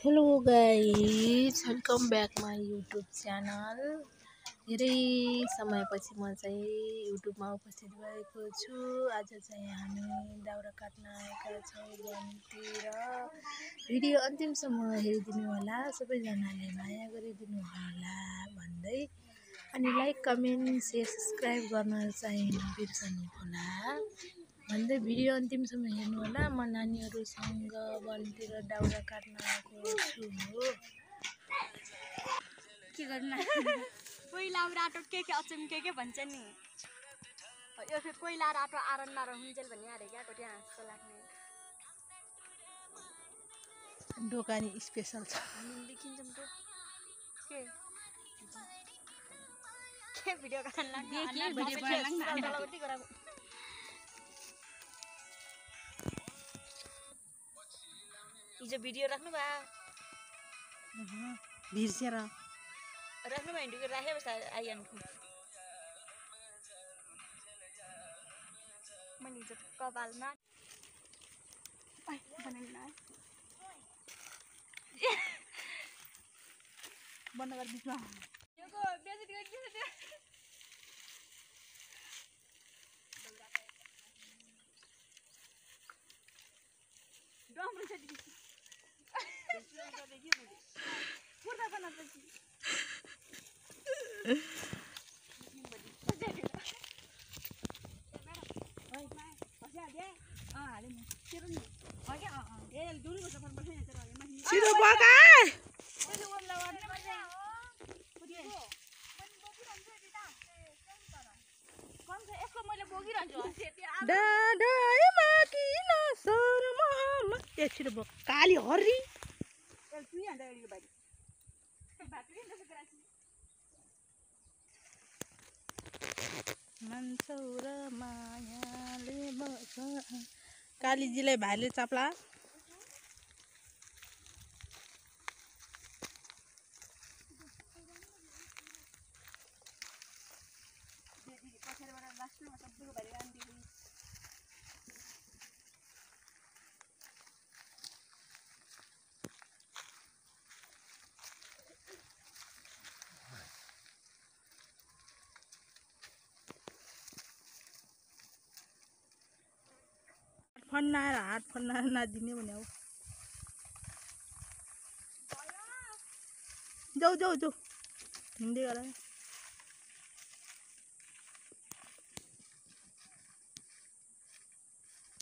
Hello guys, welcome back my YouTube channel. धेरै समयपछि म चाहिँ युट्युबमा उपस्थित भएको छु। आज चाहिँ हामी दाउरा काट्न आएका छौँ वनतिर। भिडियो अन्तिमसम्म हेरिदिनु होला, सबैजनाले माया गरिदिनु होला भन्दै, अनि लाइक कमेन्ट सेयर सब्सक्राइब गर्न चाहिँ नबिर्सनु होला भन्दै भिडियो अन्तिमसम्म हेर्नु होला। म नानीहरूसँग वनतिर दाउरा काट्न आएको छु। के गर्न कोइला राटो के अचम के भन्छ नि, यो फेरि कोइला राटो आरन नारो हुन्जेल भन्ने अरे क्या कोटी हाँसको लाग्ने दोकानी स्पेशल छ। हामीले किन्छौँ त के भिडियो गर्न लाग्ने हिजो भिडियो राख्नु भा बिर्सेर राख्नु भयो हिँडुको राखे बस्दा आइहाल्नु। मैले हिजो कपालमा बन्द गरेर बिचमा काली हर्री मान्छौर मायाले बस। कालीजीलाई भाइले चाप्ला फन्नाएर हात फन्नाएर नदिने भने हो। जाऊ जाऊ जाऊ हिँड्दै गर।